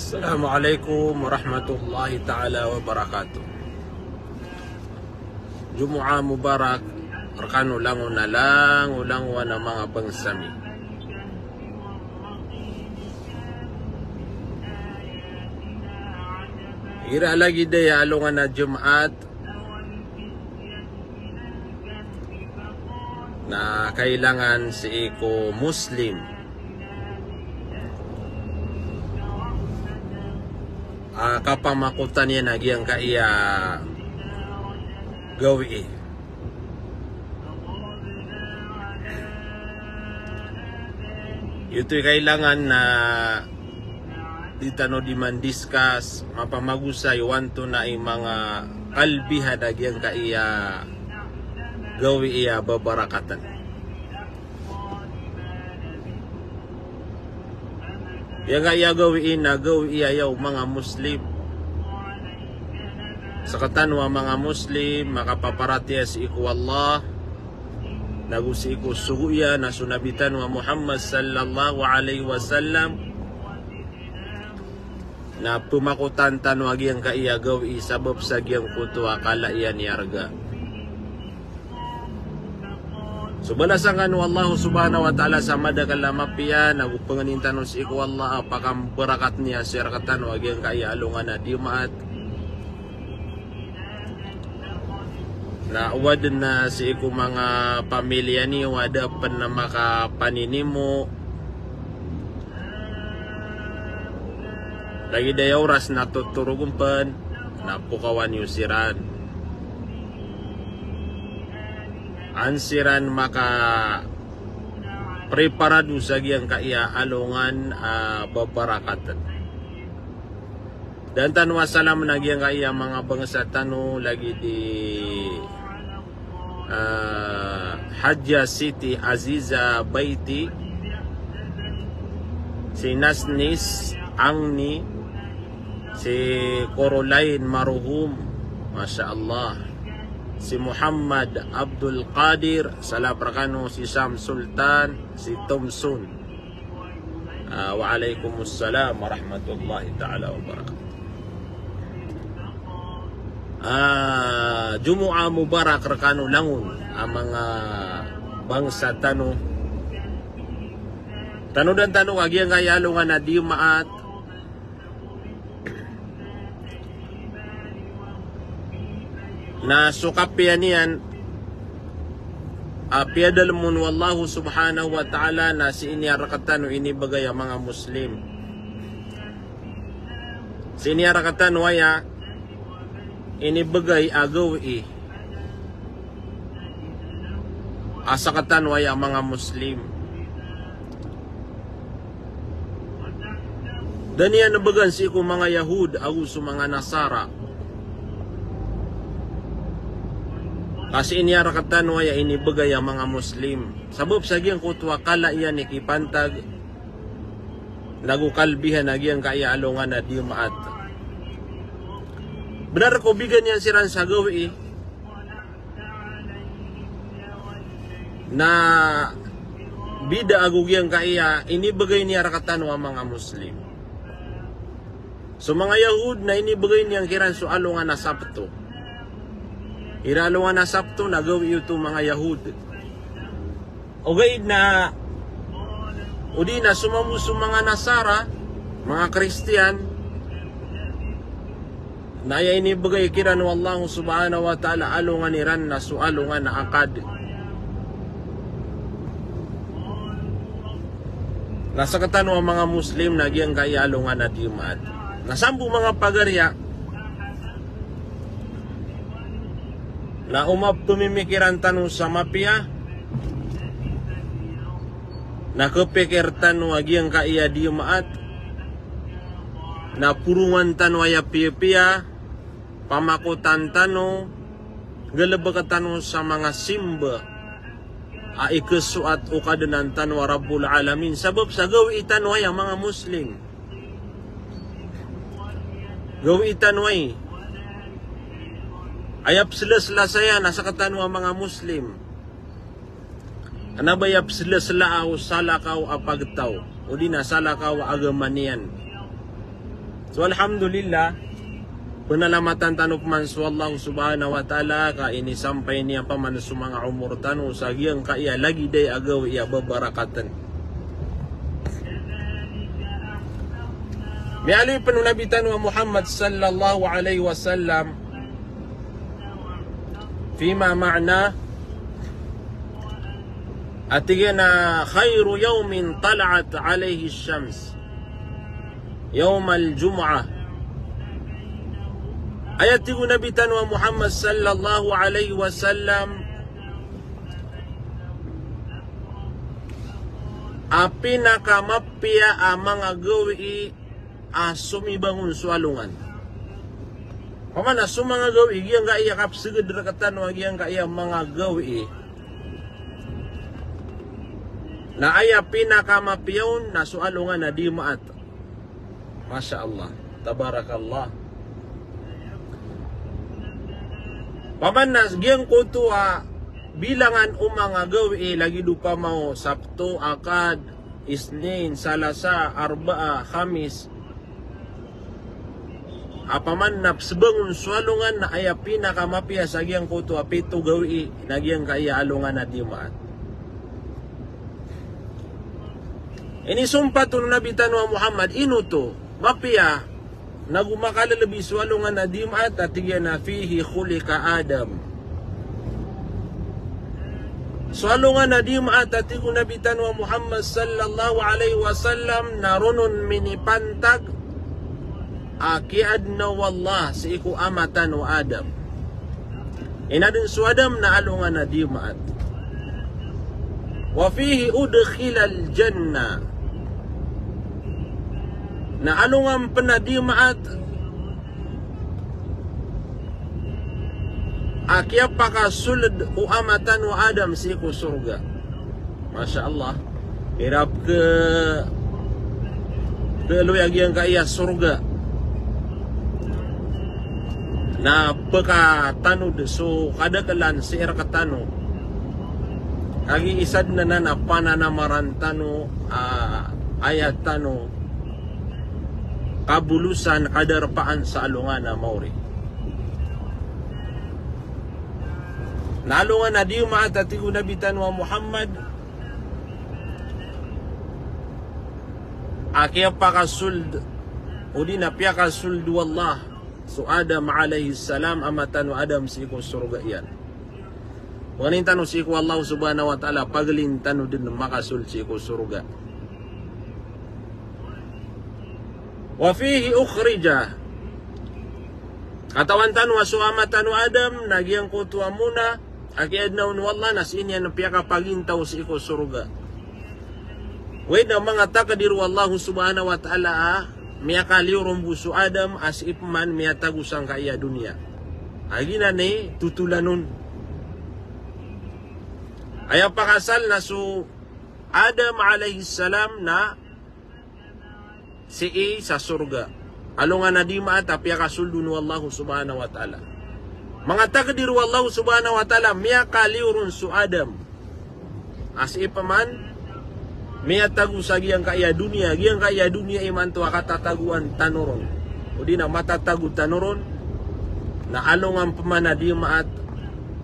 Assalamualaikum warahmatullahi ta'ala wabarakatuh. Jumu'ah Mubarak, rekan ulang na mga bangsami. Ira lagi daya alungan na Jumat na kailangan si iko Muslim kapamakutan niya nagyang kaya gawi. Ito'y kailangan na ditano di man discuss mapamagusay wanto na ay mga kalbihan nagyang kaya gawi iya babarakatan. Yang kaya gawiin na gawi ayaw mga Muslim. Sa katanwa mga Muslim, makapaparatiya si iku Allah, nagusi iku suguya na sunabitan wa Muhammad sallallahu alaihi wasallam, na pumakutan tanwagi ang kaya gawi sabab sa giyang kutwa kalaiyan yarga. So balasangan wa Allah subhanahu wa ta'ala sa madakalamapiya nagpanganintan si iku Allah apakang berakat niya sirakatan wagi ang kaya alungan na diumaat na uwad na si iku mga pamilya ni wada pan na makapaninimo lagi dayaw ras na tuturugumpan na pukawan yusiran ansiran maka preparado sa giyang kaya alungan babarakatan. Dan tanwa salam na giyang kaya mga bangsa tanu lagi di Hajja City Aziza Baiti si Nasnis Angni si Korolain Maruhum Masya Allah si Muhammad Abdul Qadir, salaprakano si Sam Sultan, si Thompson. Waalaikumsalam warahmatullahi ta'ala wabarakatuh. Jumu'ah Mubarak rekano langun ang mga bangsa tano. Tano dan tano kagi ang kayalungan na di maat na sukapian niyan piadalamun wallahu subhanahu wa ta'ala na si iniarakatan o inibagay ang mga Muslim. Si iniarakatan waya inibagay agawi asakatan waya ang mga Muslim. Daniyan nabagan si ko mga Yahud aguso mga Nasara. Kasi iniarakatan waya inibagay ang mga Muslim. Sabab sa giyang kutwa kala iyan ikipantag nagukalbihan na giyang kaya alungan na di maat. Benar ko bigan yan siran sa gawi na bida agugiyang kaya inibagay niarakatan wa mga Muslim. So mga Yahud na inibagay niyang kiran so alungan na Sabto. Iralungan na Sabto nagawi ito mga Yahud. O gaid na o di na sumamuso mga Nasara, mga Kristiyan na ya inibagay kiran wallahu subhanahu wa ta'ala alungan niran na sualungan na akad. Nasa katano ang mga Muslim na giyang kaya alungan na diumat. Nasambu mga pagarya na umap tumimikiran tanong sa mapya na kepikir tanong agyang kaya di maat na purungan tanong aya pia-pia pamakutan tanong galabag tanong sa mga simba ikesuat o kadanan tanong Rabbul Alamin sabab sa gawi tanong aya mga Muslim gawi tanong ayap sila saya nasa katanwa mga Muslim. Anabayap sila salakaw apagtaw. O di na salakaw agamanian. So alhamdulillah, penalamatan tanu pemansu Allah subhanahu wa ta'ala ka ini sampai ni apa man sumanga umur tanu sagiang ka iya lagi day agaw iya babarakatan. Mi'alui penunabitan wa Muhammad sallallahu alaihi wasallam fima ma'na atigana khairu yawmin tala'at alaihi syams yawm al-jum'ah. Ayat tigu Nabi Tanwa Muhammad sallallahu alaihi wasallam api nakamapia amang agawi asumi bangun sualungan. Pamana sumang agawi giyang ga iya kapsugod rakatan wa giyang ga iya mga agawi na aya pinakamapiyon na sualungan na di maat. Masya Allah, tabarakallah. Pamanas giyang kutua bilangan umang agawi lagi dupa mau Sabtu, Akad, Isnin, Salasa, Arbaa, Khamis. Apaman na sebangun sualungan na aya pinakamapia sa giyang kutua pito gawi na giyang kaya alungan na di maat. Ini sumpah tu Nabi Tanwa Muhammad inuto mapia nagumakala lebih sualungan na dimat at tigyan na fihi khulika Adam. Sualungan na dimat at tigyan Nabi Tanwa Muhammad sallallahu alaihi wasallam narunon minipantag akiad na wallah si iku amatan wa Adam. Inadun su Adam na alungan na dimat. Wa fihi udkhilal jannah. Na alungan penadimaat akia pakasulad uamatan wa Adam siku surga. Masya Allah. Irap ke luyag yang kaya surga. Na peka tanud so kada kalan siir katano. Agi isad na na pananamaran tano ayat tano kabulusan kadarpaan sa alungan na mauri. Nalungan na di maatatigo nabitan wa Muhammad akia pakasuld o di na piyakasuld wallah so Adam alaihi salam amatan wa Adam siku surga iyan. Wanin tanu siku Allah subhanahu wa ta'ala paglin tanu din makasuld siku surga. Wa fihi ukhrija katawan tanu suamatan wa Adam nagyang kutua muna akiad naun wallah nas inya na piyaka pagintaw si iko surga. Wait na mga takadir wallahu subhanahu wa ta'ala miyaka liurum busu Adam as ipman miyatagusang kaya dunia. Agina ni tutulanon. Ayaw pakasal na su Adam alaihi salam na si sa surga. Alungan na di maat apya kasuldun wallahu subhanahu wa ta'ala. Mga takdir wallahu subhanahu wa ta'ala miya kaliurun su Adam. As ipaman miya tagu sa giyang kaya dunia. Giyang kaya dunia iman tuwa katataguan tanuron. O di na matatagu tanuron na alungan pamana di maat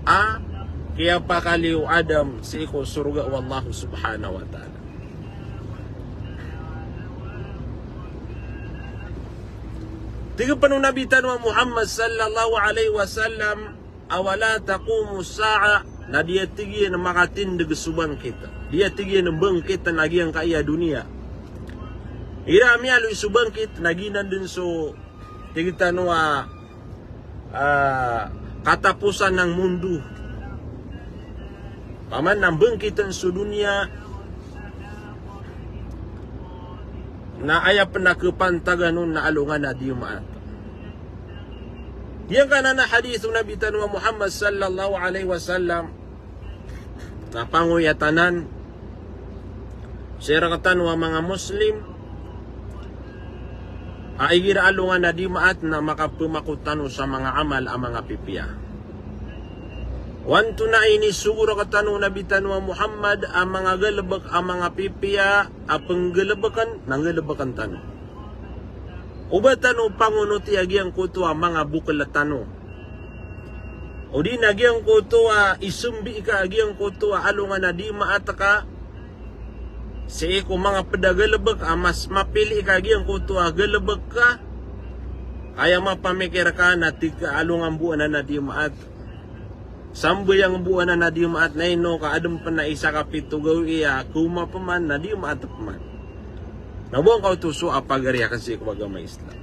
kaya pakaliw Adam si iko surga wallahu subhanahu wa ta'ala. Tiga penunabitan wa Muhammad sallallahu alaihi wasallam awala taqumu sa'a na dia tigyan na makatindig suban kita. Dia tigyan na bangkit na nagyang kaya dunia. Irami alo isubangkit naginan din so tigita no katapusan ng mundo. Paman nang bangkitan sa dunia na aya penakapantagan nun na alungan na di maat. Yang kana na hadith Nabi Tanwa Muhammad sallallahu alaihi wasallam na panguyatanan sirakatan wa mga Muslim aigira alungan na di maat na makapumakutano sa mga amal ang mga pipiya. Wanto na ini siguro katano Nabi Tanwa Muhammad ang mga galabak ang mga pipiya apang galabakan nang galabakan tano. Ubatano pangunuti agiang kutua mga bukalatano. O di nagyang kutua isumbi ka agiang kutua alungan na di maataka sa iko mga pedagalabag mas mapili ka agiang kutua galabag ka kaya mapamikir ka na tika alungan buwan na di maat sambo yang buwan na di maat na ino ka adam pa na isa ka pitugaw iya kuma paman na di maat paman nabuang ka utuso apagariya kasi iko agama Islam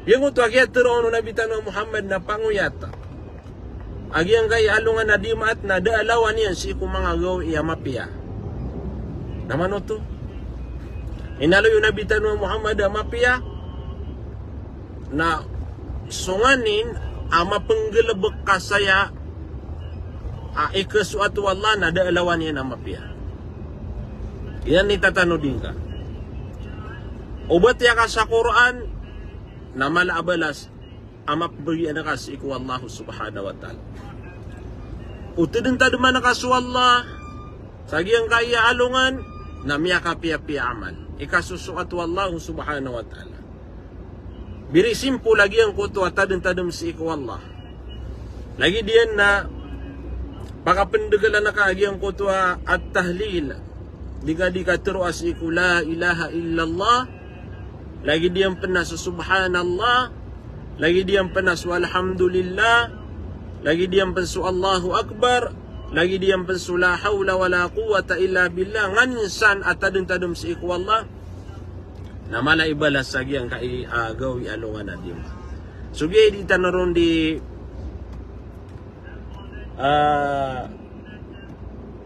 yung uto agya terono na bitano Muhammad na panguyata agiang kay alungan na di maat na daalawan yan si iko mga gaw iya mapia naman ito inalo yung nabitan mo Muhammad na mapia na sunganin ama penggelebek kasaya ikasuatu Allah na daalawan yan na mapia yan itatano din ka ubat ya ka sa Quran na malaabalas ama pagyan na ka si iku Allah subhanahu wa ta'ala utidin tadman na kasu Allah sagyang kaya alungan na miyaka pia-pia amal ikasusuatu Allah subhanahu wa ta'ala biri simple lagi ang kutu atadin-tadin si iku Allah lagi diyan na pakapendagalan na kaagi ang kutu at tahlil di ka teruas iku la ilaha illallah lagi diyan penas subhanallah lagi diyan penas walhamdulillah lagi diyan pensu Allahu Akbar lagi diyan pensu la hawla wala quwata illa billah ngansan atadun-tadum si iku Allah na mala ibalas sagi ang kai agaw alungan na diyan sugi di tanaron di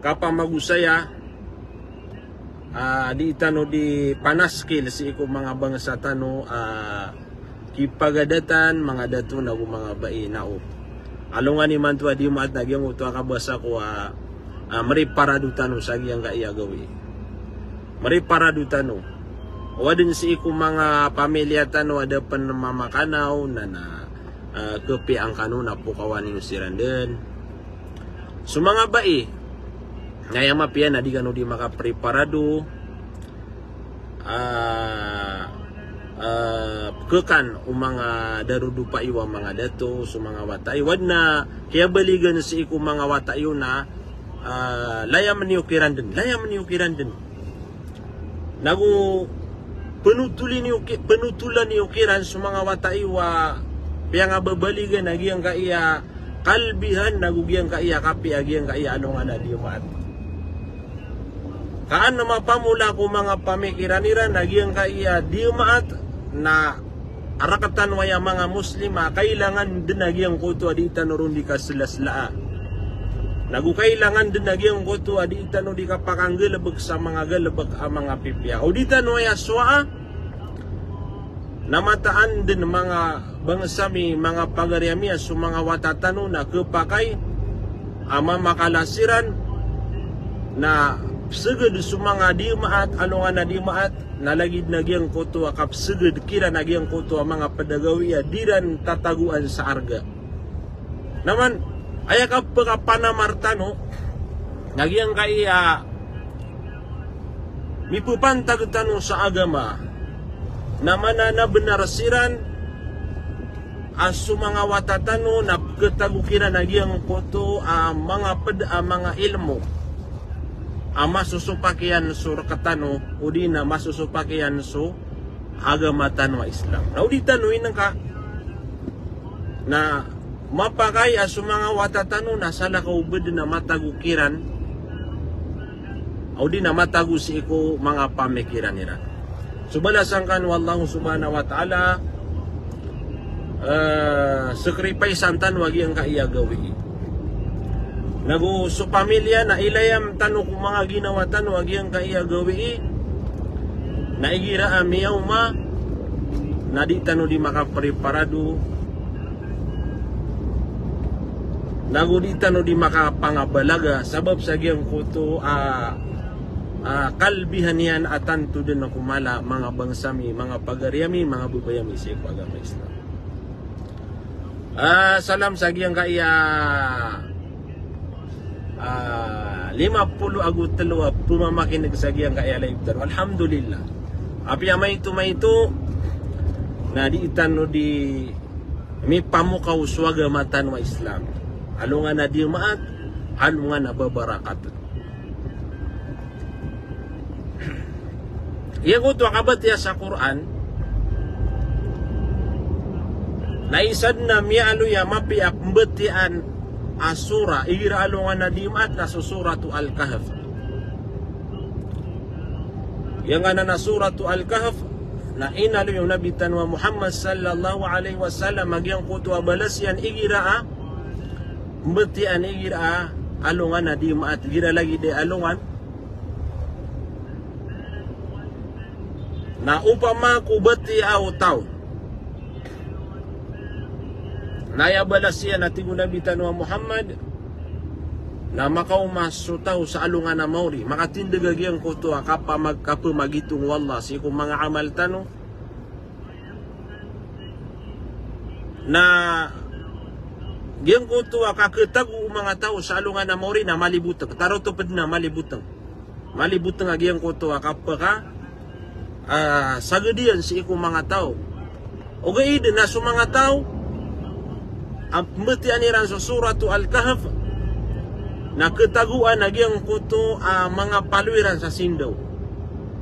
kapamagusaya di tano di panaskil si iku mga bangsa tano kipagadatan mga dato na mga bai nao alungan ni mantua di maat nagyang uto akabasa ko mari paradutano sagi ang kaiya gawi mari paradutano wadin si iku mga pamilya tano ada panmamakanaw na kepi ang kanuna po kawan ni siranden so mga bai ngayang mapian na di kano di makapreparado kekan mga darudupa iwa mga dato so mga watay wad na kaya baligan si iku mga watayo na layam niukiran din nagu penutulan niukiran so mga watayo kaya nga babaligan nagyang kaiya kalbihan nagugyang kaiya kapi agyang kaiya anong ana di maat kaan na mapamula ko mga pamikiraniran nagyang kaiya di maat na arakatan waya mga muslima kailangan din nagyang kuto adi tanurun di kaslasla nagu kailangan din nagyang kuto adi tanu di kapakanggelebek sa mga gelebek mga pipya o di tanu waya swa namataan din mga bangsami mga pagaryami so mga watatano na kepakai ama makalasiran na seged sumanga di maat alungan na di maat nalagid nagyang kuto akap seged kira nagyang kuto mga pedagawiya diran tataguan sa arga naman ayakap pagapanamartano nagyang kaya mipupantag tano sa agama naman na benarasiran asu mga watatano na ketagukira nagyang kuto mga ilmu masusupakian su rakatano udi na masusupakian su agama tanwa Islam. Na udi tanuin ka na mapakai asu mga watatano na sala kaubed na matagukiran udi na matagu si iku mga pamikiran nila. Subalasan kan wallahu subhanahu wa ta'ala sacrifice antan wagi ang kaiya gawi nagu so pamilya na ilayam tano kung mga ginawa tano wagi ang kaiya gawi na igira amiyaw ma na di tano di makapreparado nagu di tano di makapangabalaga sabab sa giyang kuto kalbihan yan atanto din na kumala mga bangsami, mga pagaryami, mga bubayami sa agama Islam. Salam sa giyang kaya 50 agut talo pumamakinig sa giyang kaya live daro. Alhamdulillah. Api amay ito na di itano di mi pamukaw swaga matan wa Islam. Alungan na di maat, alungan na babarakat. Iya ko to akabat ya sa Quran. Naisad na mialu ya mapiak mbetian asura igira alungan na di maat na suratu Al-Kahf. Yang ana na suratu Al-Kahf na inalu yung Nabi tanwa Muhammad sallallahu alaihi wasallam magyang kutu balas yan igira mbetian igira alungan na di maat gira lagi de alungan na upama kubati au tau naya balas yan natin Nabi tanwa Muhammad na makaumasutaw sa alungan na mauri makatindigagyan ko to kapa magitong wallah si kung mga amal tano na giyan ko to kaketag mga tao sa alungan na mauri na malibutang taro to pad na malibutang agiyan ko to kapaka sagadian si kung mga tao o gaid na sa mga tao ang metian iran sa suratu Al-Kahf na ketaguan nagyang kuto mga palwiran sa Sindaw.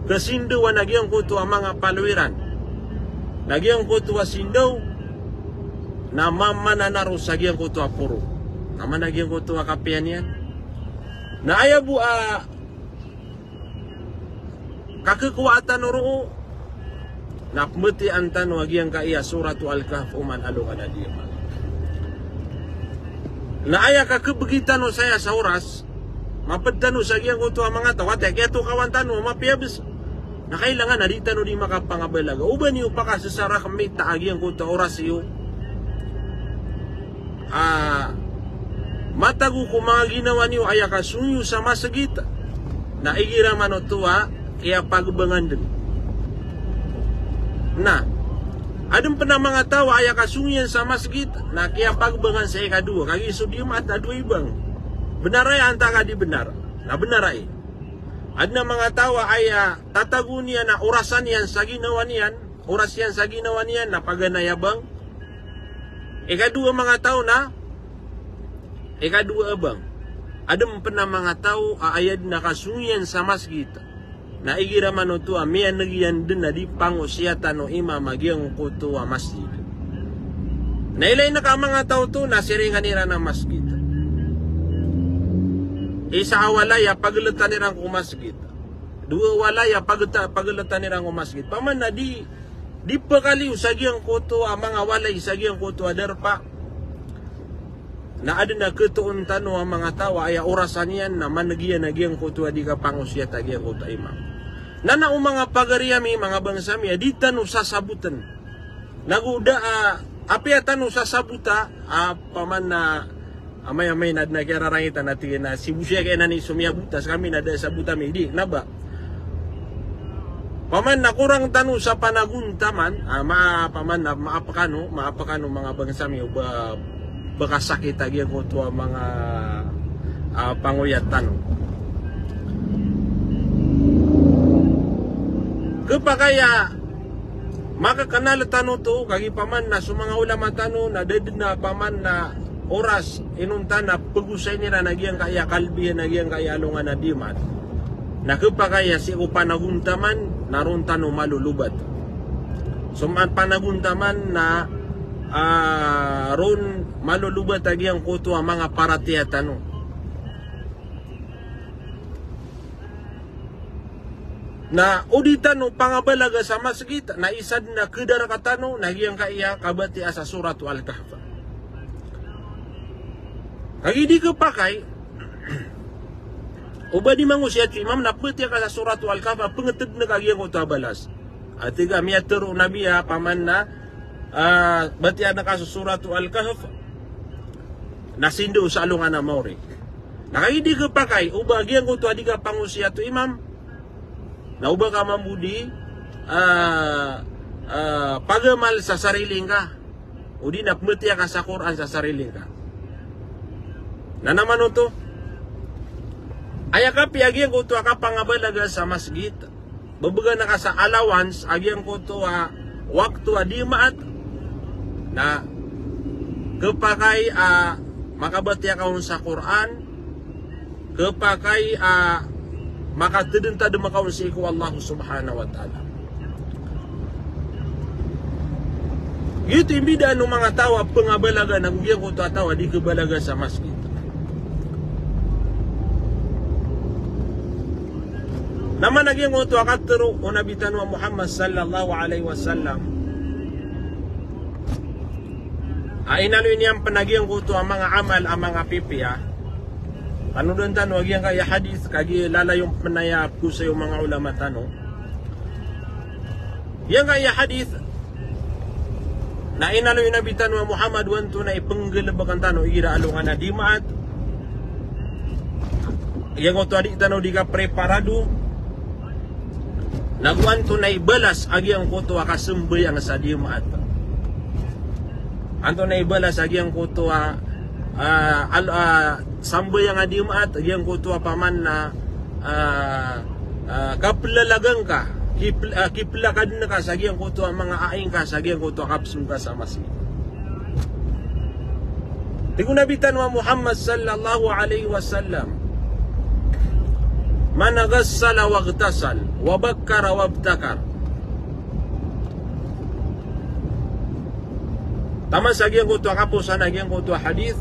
Kasindaw nagyang kuto mga palwiran. Nagyang kuto Sindaw na mamananaro sa nagyang kuto puro. Naman nagyang kuto kapian yan. Na ayabu kakekuatan roo na pmeti antan nagyang kaiya suratu Al-Kahf uman alungan na diya. Na aya ka kebegitan no saya sa oras mapadtano sa giyang kuto ang mga tao ate kaya to kawantano mapiabis na kailangan na dito no di makapangabalaga uban niyo pa kasi sa kami taagi ang kuto oras iyo matago ko mga ginawa niyo aya ka sunyo sa masagit na igira man o tuwa kaya pagbangan din na adem pernah mga tao aya kasungian sa masjid na kaya pagbangan sa ikadua kagi sudium at adu ibang benar ay antaka di benar na benar ay adna mga tao aya tatagunia na orasan yan sa ginawa niyan oras yan sa ginawa niyan na paganayabang ikadua mga tao na ikadua abang adem pernah mga tao ayad na kasungian sa masjid na igira manotu amia nagiyan din na di pangusyatan o imam magyang kuto masjid. Na ilay na ka mga tao to na siringan nila ng masjid. Isa awalaya paglatan nila ng masjid. Dua walaya paglatan nila ng masjid. Paman na di pakaliw sa giyang kuto mga walay sa giyang kuto adarpa. Na ada na ketuun tano ang mga tao ay orasan yan na managiyan na giyang kuto di ka pangusyatan giyang kuto imam. Nana mga pagariyami mga bangsami di tanu sasabutan naguda apia tanu sasabuta paman na amay nad na kirarangitan natin na si busya kaya nani sumiyabutas kami nada sabuta mi di naba paman na kurang tanu sa panaguntaman paman na maapakano mga bangsami uba bakasakit agi ko to mga panguyat tanu kapagaya makakanal tano to kagi paman na sumanga ulama tano na dedid na paman na oras inunta na pagusay nila nagyang kaya kalbiyan nagyang kaya alungan na dimat na kapagaya si upanaguntaman naron tano malulubat suman panaguntaman na ron malulubat nagyang kuto ang mga paratiya tano na uditan no pangabalaga sa masjid na isad na kedar katano nagyang kaiya kabati sa suratu Al-Kahf. Kagi di kepakai uba di mangusya imam na peti ka sa suratu Al-Kahf pengeted na kagiyang ko tabalas. Atiga miater nabi paman na bati ana ka sa suratu Al-Kahf nasindo sa alungan na mauri. Nakagi di kepakai uba giyang ko to adiga pangusya to imam na uba ka mamudi pagamal sa sariling ka o di napmetiya ka sa Quran sa sariling ka na naman ito aya ka piagyan ko ito ka pangabalaga sa masjid babaga na ka sa allowance agyan ko ito waktu adimaat na kepakai maka batia kaun sa Quran kepakai maka tedenta de makaun si ku Allah subhanahu wa ta'ala. Itu imbida anu mga tawa pengabalaga nagugyang ko tawa di kebalaga sa masjid. Naman nagyang ko to akatero o nabitan wa Muhammad sallallahu alaihi wasallam. Inalo iniyang panagyang ko to ang mga amal ang mga pipiya. Ano doon tan wag yang kaya hadis kagi lalayong panayap ko sa yung mga ulama tanong. Yang kaya hadis na inalo yung nabitan wa Muhammad wanto na ipenggelabakan tano ira alungan na dimaat. Yang oto adik tano di ka preparado nagwanto na ibalas agi ang koto akasembay ang sa dimaat. Anto na ibalas agi ang koto sambay ang adimaat agi ang koto paman na kaplalagang ka kiplakad na ka sa giyang kuto ang mga aing ka sa giyang kuto kapsum ka sa masjid. Tigun nabitan wa Muhammad sallallahu alaihi wasallam man ghassala wa ghtasal wa bakkara wa ibtakar. Tama sa giyang kuto kapos sa giyang kuto hadith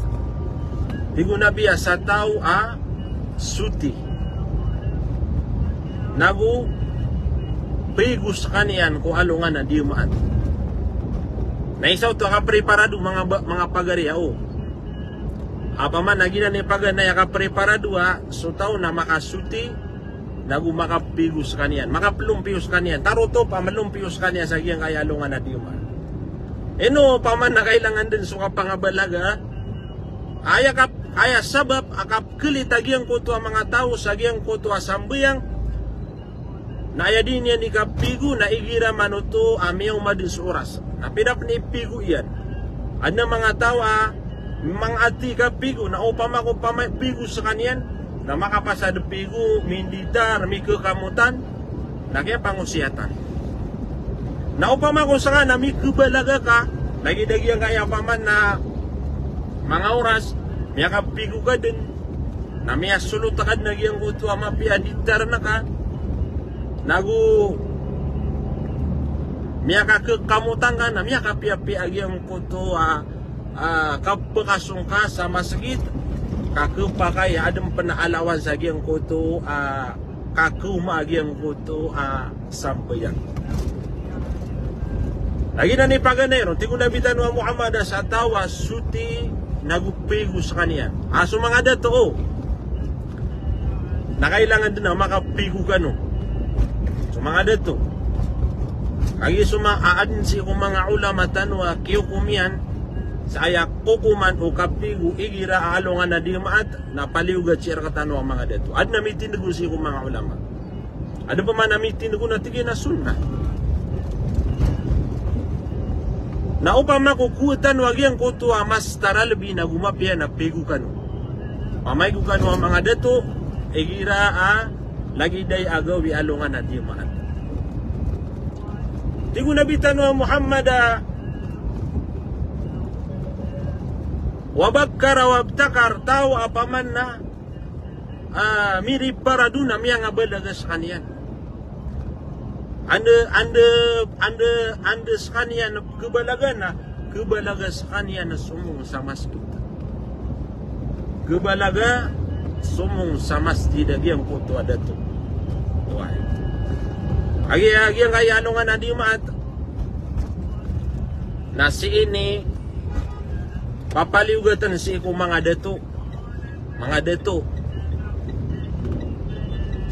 tigun nabiya sa tao suti nagu pigus kanian ko alungan na diumaan. Naisaw to ka preparado mga pagariya o. Apa man nagina ni paganaya ka preparado so taw na makasuti nagu makapigus kanian, makaplumpius kanian. Taruto pa malumpius kanian sa giyang kaya alungan na diumaan. Eno pa man na kailangan din so kapangabalaga aya sabab akap kelit agiyang kuto mga tao sa giyang kuto sambuyang na ayadin yan ikapigo na igira manuto amiyang madin sa oras. Na pinap na ipigo yan. Ad na mga tawa, mga ati kapigo na upama ko pamapigo sa kanyan, na makapasada pigo, minditar, mikakamutan, na kaya pangusiyatan. Na upama ko sa na mikubalaga ka, nagidagyan kaya paman na mga oras, miya kapigo ka din, na miya sulutakad nagyang kuto amapiaditar na ka, nagu miya kakamutang ka na miya kapiapi agyang kuto kapakasong ka sa masjid kakupakay adem penaalawan sa agyang kuto kakuma agyang kuto sampayan. Lagi na ni paganero tigun nabitan wa Muhammad sa tawa suti nagupigo sa kaniya. Aso mga dato nakailangan din na makapigo ka no. Mga dato kagi sumaadin si mga ulama tanwa kiyukumian sa ayak kukuman o kapigu igira alongan na dimaat na paliugat siya katanwa mga dato ad namitin ko si mga ulama ada pa man namitin ko na tigin na sunnah na upama kukutan wag yang kuto mas taralbi na gumapya na pigu kanu mamay ko kanu mga dato igira lagi day agawi alungan na dimaat. Tigun nabitan wa Muhammad wabakkara wabtakar tao apaman na mirip paraduna miya nga balaga sa kaniyan. Anda sa kaniyan kebalaga sa kaniyan na sumong sa masjid. Kebalaga sumong sa masjid agiyang kuto adato. Tuhay. Agi ang kaya ano nga na dimaat na si ini papaliugatan si ko mga dato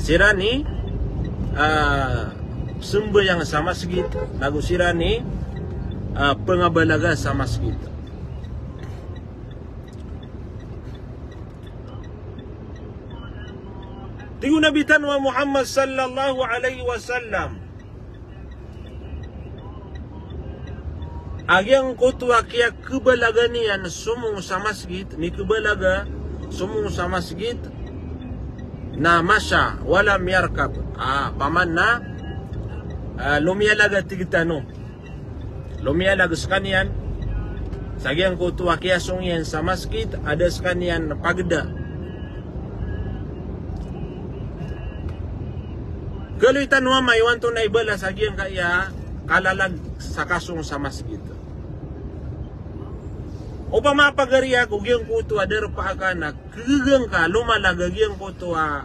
sira ni sembayang sa masjid lagu sira ni pengabalaga sa masjid. Tigun nabitan wa Muhammad sallallahu alaihi wasallam agyang kutwa kaya kebalaga niyan sumung sa masjid ni kebalaga sumung sa masjid na masya walam yarkab paman na lumiyalaga tigitano lumialag sekanian sagyang kutua kiasong yan sa masjid ada sekanian pagda galuitan wa may wanto na ibala sagyang kaya kalalag sa kasong sa masjid o pa mapagariya kung yung kutua derpa ka na kigang ka lumalag yung kutua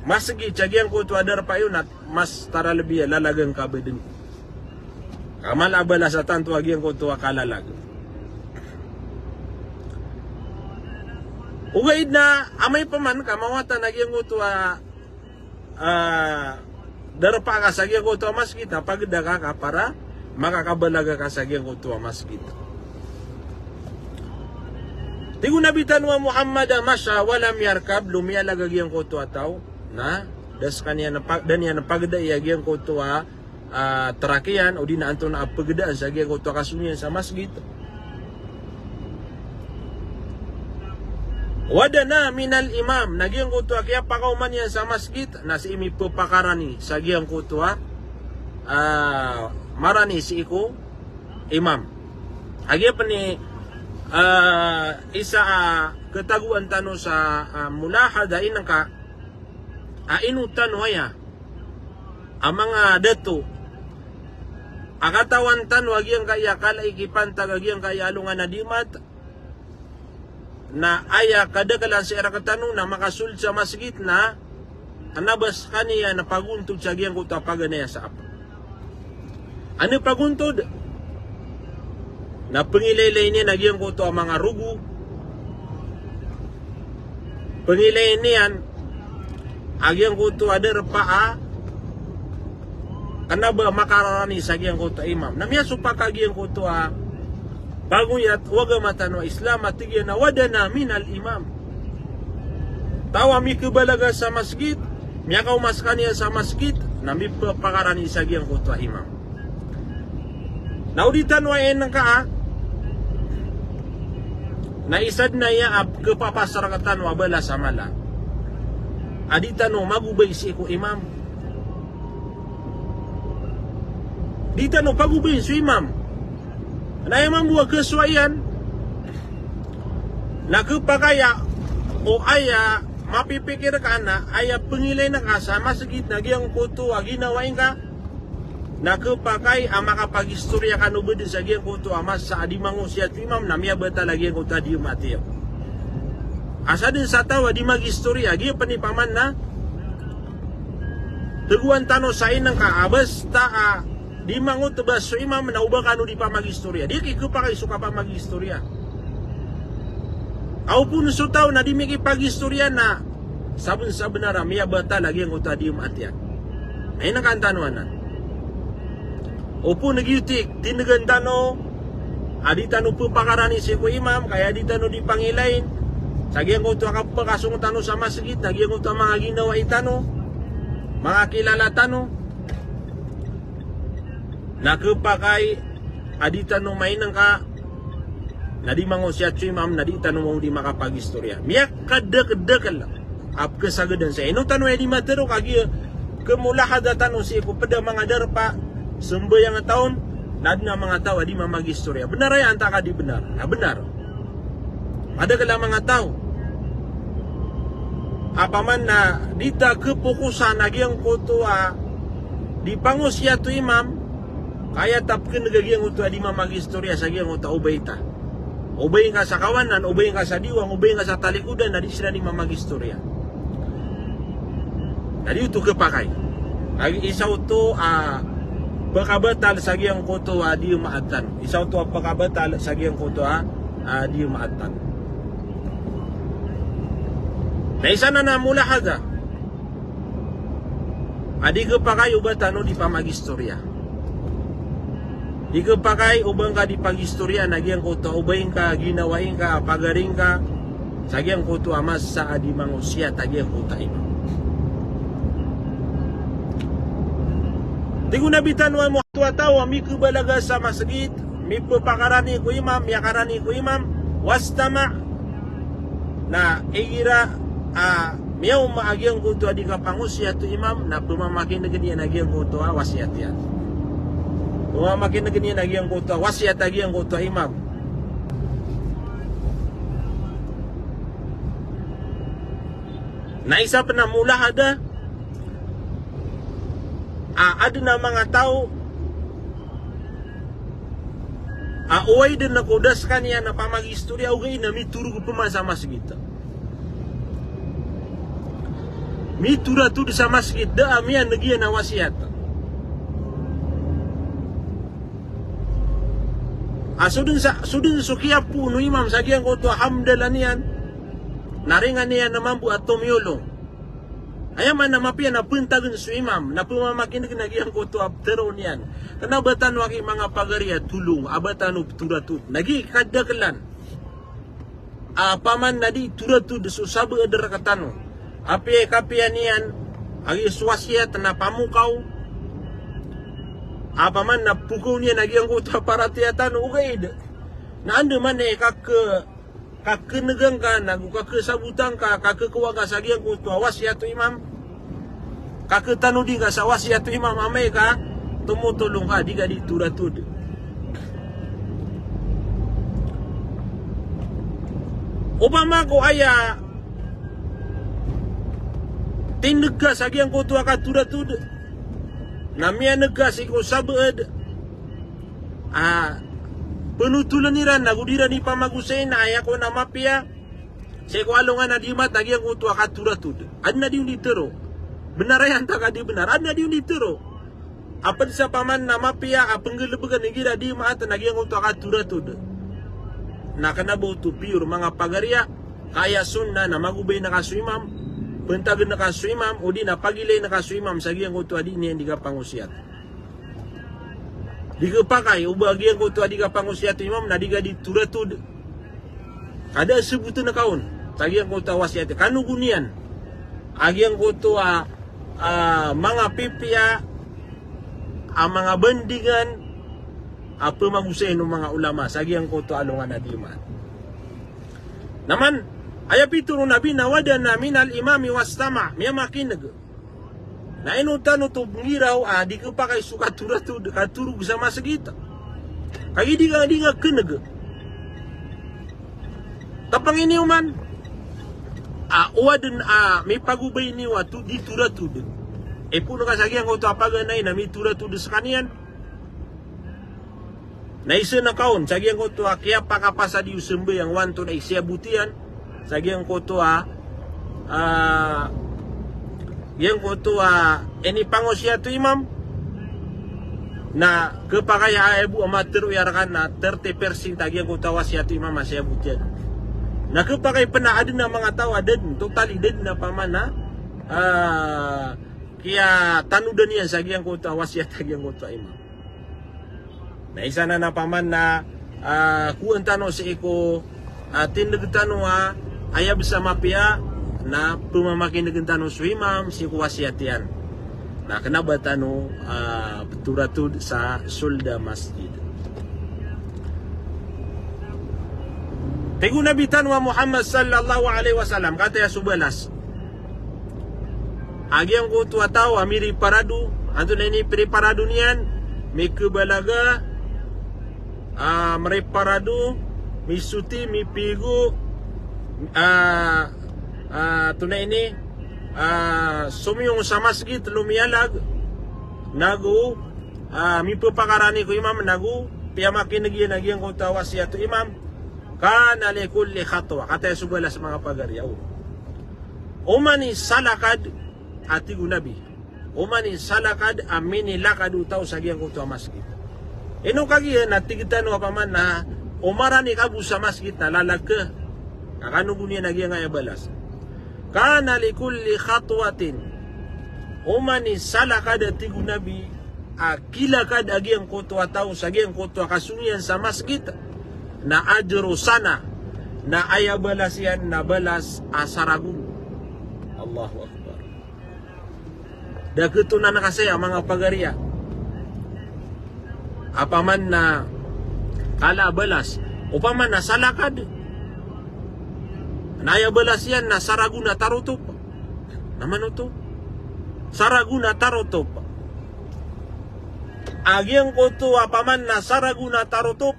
masjid sagyang kutua derpa yun at mas taralabiya lalagang ka ba din kamal abala sa tanto agyang kutua kalalag ugaid na amay paman ka mawatan agyang kutua darpa ka sa agyang kutua masjid na pagdaga ka para makakabalaga ka sa agyang kutua masjid tigo nabitan wa Muhammad masya walam yarkab lumialag agyang kutua tao na das kanya na pagda agyang kutua terakian o di na anto na pagdaan sa agyang kutua kasunyan sa masjid wada na minal imam nagyang kutua kaya pakauman yan sa masjid na si imi pakarani sa agyang kutua marani si iku imam agya pa ni isa ketaguan tano sa mulahada inang ka inutan waya ang mga dato akatawan tano agyang kaya kala ikipantag agyang kaya alungan na dimat na aya kadagalan sa erakatano na makasul sa masjid na anabas kaniya na paguntod sa agyang kutua paganaya sa apa ano paguntod na pangilaylay niya nagyang kutua mga rugo pangilay niyan agyang kutua derpa kanaba makararani sa agyang kutua imam namya supak agyang kutua bago yat waga matano Islam at tigyan na wada na minal imam tawa mi kubalaga sa masjid miyakaw mas kaniya sa masjid na mi pakarani sa agyang kutua imam nauditan wa en ka na isad na ya kepapasarakatan wa bala sa mala aditan no magubay si ko imam dita no pagubay si imam na imam buwa keswayan na kepakaya o aya mapipikir ka na aya pengilay na ka sa masjid na giyang kutua ginawain ka na kepakay ang makapagistorya ka nubod sa giyang kutua mas sa adimango siya imam na miya bata lagi ang kutua di umatiyo asa din sa tawa di magistorya giyang panipaman na teguan tano sa inang ka basta di mangut tebas so imam na ubang kanu di pa magistorya di kikupakay suka pa magistorya au pun so tao na di miki pagistorya na sabun sa benara miya bata lagi ang kutua di umatiyo ay nakantanuanan opo nagyutik tinagan tano adi tano po pakarani si ko imam kaya di tano di pangilain sagyang kutua kapakasong tano sa masjid nagyang kutua mga ginawa itano mga kilala tano nakapakay adi tano mainang ka na di mango siya imam na di tano mo di makapagistorya miyak kadek-dekal ap kesagadan sa ino tano di matero kagi kemulahada tano si ko pada mga darpa sembayang taon nad na mga tao di mamagistorya benar ay anta ka di benar na benar ada kala mga tao apaman na dita kepukusan agyang kutua di pangusya tu imam kaya tapken nagyang kutua di mamagistorya sa agyang kutua ubayta ubay ka sa kawanan ubay ka sa diwang ubay ka sa talikudan na di sila di mamagistorya na di ito kepakay agi isaw to pagkabatal sa giyang kutua di umaatan isaw to pagkabatal sa giyang kutua di umaatan na isa na namulahada adi ka pa kayo ba tano di pa magistorya di ka pa kayo ubang ka di pagistorya na giyang kutua ubayin ka ginawain ka pagaring ka sa giyang kutua mas sa adi mangusya tagiyang kuta ino di ko nabitan wa mo tuwa mi kubalaga sa masjid mi pakarani ko imam yakarani ko imam wastama na igira miyaw maagyang kutua di kapangusya tu imam na pumamakin na ganyan agyang kutua wasyat yan makin negeni lagi yang kota wasiat lagi yang kota imam. Na isa pernah mula ada na mga tao uway din nakudas kanya na pamag-istorya ugay na mituro ko pumasama kita. Mitura tu sa masjid da amian nagiyan na wasiat. Sudin sukiya puno imam sagiyan ko to hamdalan yan. Naringan niya naman po at tumiyulong. Ayaman na mapia na puntagun su imam. Na pumamakin nagiyan ko to apteron yan. Kanabatan waki mga pagariya tulong. Abatan up turatut. Nagi kadaklan. Paman nadi turatut susabu adar katano. Api kapian yan. Agi swasiat na pamukaw. Paman na pukul niya nagiyan ko to aparatiatan. Ugaid. Na ando man kakenegang ka, kakasabutan ka, kakakuwaga sa giyang ko to wasiat imam. Kakatanu di ka sa wasiat imam amay ka, tumutulong ka, di ka di turatud. Upama ko aya tindig ka sa giyang ko to turatud. Namiya nagka si ko sabad. Penutulan niran nagudira ni pamagusain na aya ko na mapia. Saya ko alungan na dimat lagi ang utua katuratud. Ad na diun ditero. Benar yan taka di benar. Ad na diun ditero. Apa sa paman na mapia penggelebegan nigira di maat lagi ang utua katuratud. Na kanabo tu pure mga pagaria kaya sunna na magubay na kasuimam. Pentagan na kasuimam o di na pagilay na kasuimam sagi ang utua di niyan di ka pangusiat. Diga pakai ubagian ko to adiga pangusiat imam na diga dituratud. Ada sebutan na kaon. Tagian ko to wasiat kanugunian. Agian ko to mga pipia mga bandingan apa magusay ng mga ulama sagian ko to alungan na diman. Naman ayapituro nabi nawada na minal imami wastama miya makinag. Na inutan to ngiraw di ka pa kay sukatura to katurug sa masagita. Kaya di nga keneg. Tapang ini man uwaden may pagubay ni watu di turatud. Puno ka sagiang ko to apaganay na may turatud sa kaniyan. Na isa na kaon sagiang ko to kaya pakapasa di usembe yang wanto na isiabutian sagiang ko to yang ko to ini pangosya to imam na kepakaya ibu amatir uyarakan na 30% tagi yang ko to wasya to imam masya butian na kepakai pena ada na mga tao adin totally dead na pamana kaya tanudan yan sagi yang ko to wasya tagi yang ko to imam na isa na paman na kuan tano sa iko tindag tano aya bisa mapia na pumamakin nagintano sa imam si kuwasiatian na kanabatano turatud sa sulda masjid. Tegu Nabi tanwa Muhammad sallallahu alaihi wasallam kata ya subalas. Agi ang kutua tao amiri paradu anto na ini preparado niyan may kubalaga mreparado may suti may pigo tunay ini sumiyong sa masjid lumiyalag nagu mipapakarani ko imam nagu piyamakin nagyan ko tawasiyat imam kana li kulli khatwa kata subala sa mga pagariyaw umani salakad atigu nabi umani salakad amini lakad utaw sa giyang ko masjid ino kagiyan natigtan wa paman na umarani kabu sa masjid na lalagka kakanugunin nagyan nga balas kana li kulli khatwatin umani salakad atigu nabi akilakad agiang kutwa tao sagiang kutwa kasunyan sa masjid na ajro sana na ayabalas yan na balas asaragun. Allahu Akbar. Dagutunan na kasi ang mga pagariya apaman na kala balas upaman na salakad Naya balasian na saraguna tarotop. Naman ito? Saraguna tarotop. agiang ko to apaman na saraguna tarotop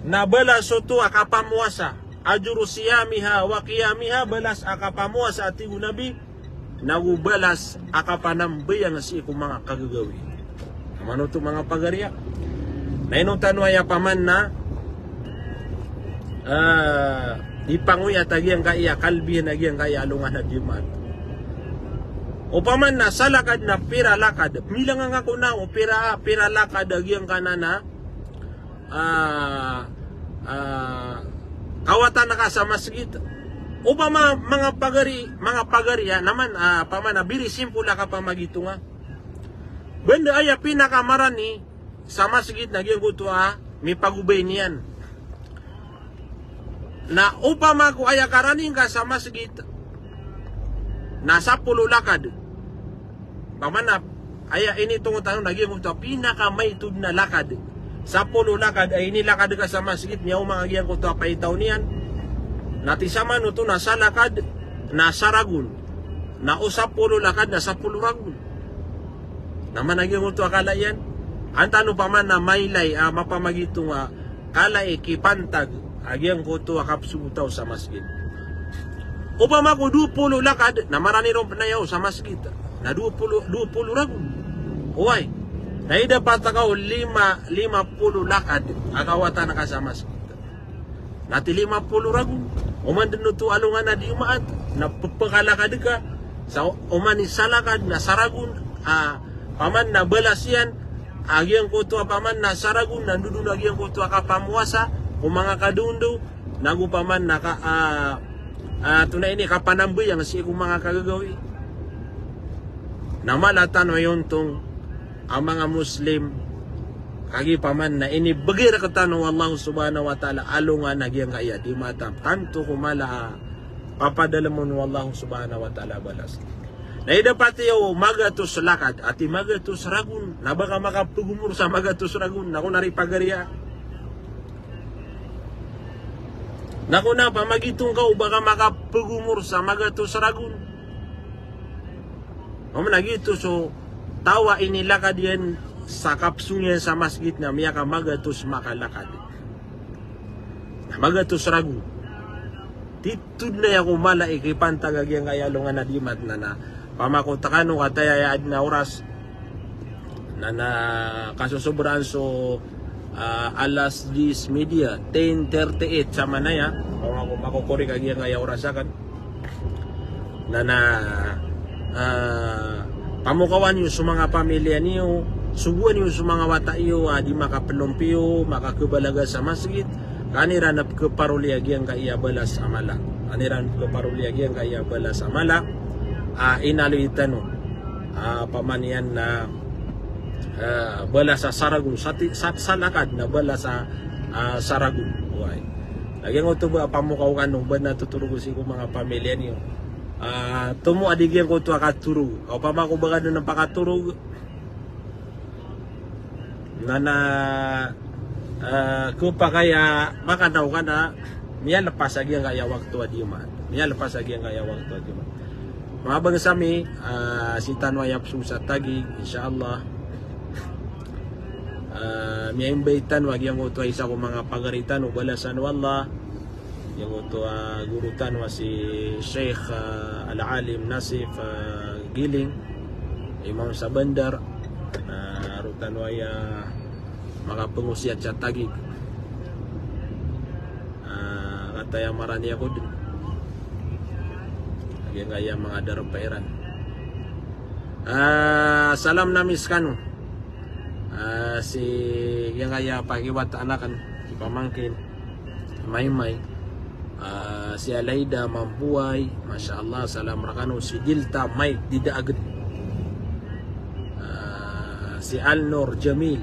na balas to akapamuasa ajuru siyamiha wa qiyamiha balas akapamuasa ati nabi nagubalas akapanambayang si iku mga kagagawi amano to mga pagarya na inutan waya paman na ipanguya tagiang kaya kalbi nagiang kaya alungan na diman upaman na salakad na pira lakad milang nga ako na o pira lakad agiang kanana kawatan na ka sa masjid upama mga pagariya naman paman na biri simple ka pa magito nga benda aya pinakamarani sa masjid nagiang kutua may pagubay niyan na upama ko aya karaning ka sa masjid nasa pulo lakad pamanap aya ini tungo tanong naging ko pinaka may tud na lakad sa pulo lakad ay ini lakad ka sa masjid niya mga giyan ko to paitaw niyan natisama no to nasa lakad nasa ragun na usap pulo lakad nasa pulo ragun naman naging ko to akala yan antano pa man na maylay mapamagito nga kala ikipantag agiang ko to akapsumutaw sa masjid upama ko 20 lakad na marani ron panayaw sa masjid na 20 ragun uway na dapat ako 50 lakad akawatan na ka sa masjid nati 50 ragun umandan to alungan na di umaat na pagpakalakad ka sa umani salakad na saragun paman na balas yan agiang ko to paman na saragun nandudun agiang ko to akapamuasa kung mga kadundo nagupaman naka tunay ini kapanamboy ang si kung mga kagagawi namalatan wayon tong ang mga Muslim kagi paman na ini bagay ra katano Allah subhanahu wa ta'ala alungan nagyang kaya di mata tanto kumala papadala mo ni Allah subhanahu wa ta'ala balas na dapat yo magatus lakad ati magatus ragun na baka makapugumur sa magatus ragun nako nari pagariya nako na pamagitong ka baka makapugumur sa magatus ragun nagito so tawa inilakad yan sa kapsungyan sa masjid na miyaka magatus makalakad magatus ragun titud na ako mala ikipantagag yung kayalungan na dimat na pamakotakano katayayad na oras na kasusobraan so alas 10 media 10:38 sa manaya kung ako makukuri kag yung kaya orasakan na pamukawan yung sa mga pamilya niyo subuan yung sa mga wata iyo di makapelumpiyo makakabalaga sa masjid kanira na keparuliagian kaya balas amala kanira na keparuliagian kaya balas amala inaluitan pamanian na balas sa saragun sa lakad na balas sa saragun lagi nga ito ba pamukaw ka nung ba natutulog si ko mga pamilya niyo tumo adigyan ko ito akaturog o pamako ba ka ng pakaturog na kupa kaya makanaw ka na niya lapas agi ang kaya waktu adiman niya lapas agi ang kaya waktu adiman mga bangsami si Tanwayap Susa Tagig insyaallah may imbaitan wag yang uto isa ko mga pagaritan o balasan wallah yang uto gurutan wa si Sheikh Al-Alim Nasif Giling Imam sa Bandar rutan waya mga pengusiat sa Tagig kataya marani ako din yang kaya mga darapairan salam namis kanu si yang kaya pagiwat anakan si pamangkin Maymay si Alaida Mambuay Masya Allah salam rakano si Jilta Mike Didaagad si Alnor Jamil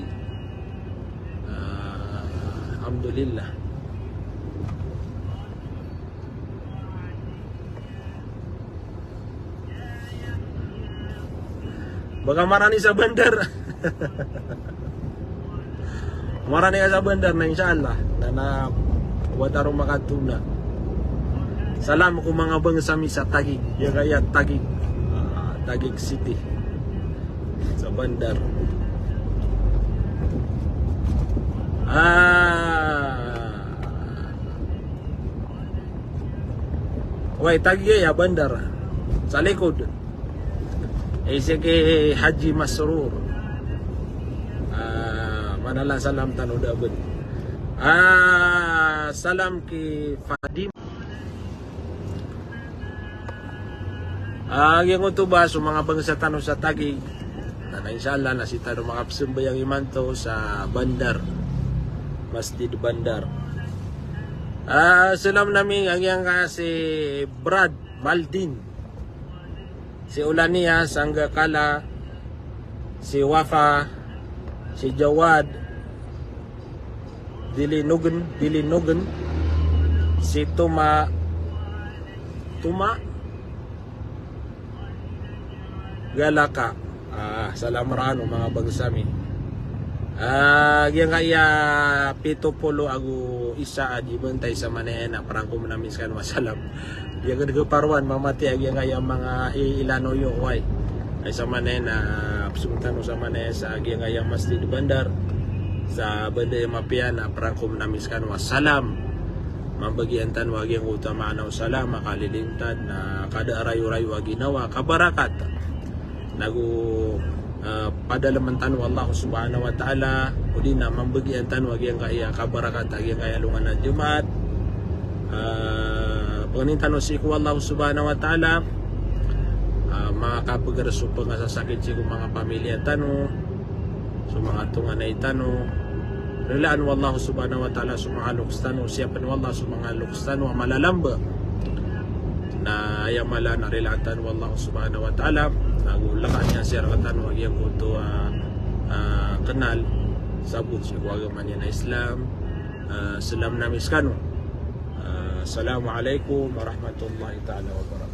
alhamdulillah baka marani sa bandar marani ka sa bandar na insyaallah na watarong makatuna salam ko mga bangsami sa Tagig yung kaya Tagig Tagig City sa bandar. Way tagya ya bandar sa likod. Sige Haji Masrur. Manalang salam tanudabun. Salam ki Fadim. Yang utuba sa mga bangsa tanong sa tagig na inshallah na si tanong makapsumbayang imanto sa bandar, Masjid Bandar. Salam namin ang yang si Brad Maldin, si Ulania Sanggakala, si Wafa, si Jawad Dilinugan, si Tuma Galaka. Salam rano mga bagsami. Yang kaya 70 agu isa di bentay sa manena parang ko namin kan masalam. Yang gagaparwan mamati yang kaya mga ilano yo way. Ay sa manena absumtano sa manena sa yang kaya Masjid Bandar sa Banday Mapiana parang ko namin kan masalam. Mambagian tan wagi ang utama na salam makalilimtan na kada arayo-rayo ginawa kabarakat. Padalaman tanu Allah subhanahu wa ta'ala udi na mambagian tanu yang kaya kabarakat yang kaya lungan na Jumat. Pagnin tanu si ku Allah subhanahu wa ta'ala mga kapagaraso pa nga sasakit si ku mga pamilya tanu so mga tungan na itanu relaan wallahu subhanahu wa ta'ala sa mga lukstanu siyapan wallahu sa mga lukstanu malalamba na ayamala na relatan wallahu subhanahu wa ta'ala nagulakan niya siya rakatan wag yung kuto kenal sabut siya agama niya na Islam. Salam namis kanu. Assalamualaikum warahmatullahi ta'ala wabarakatuh.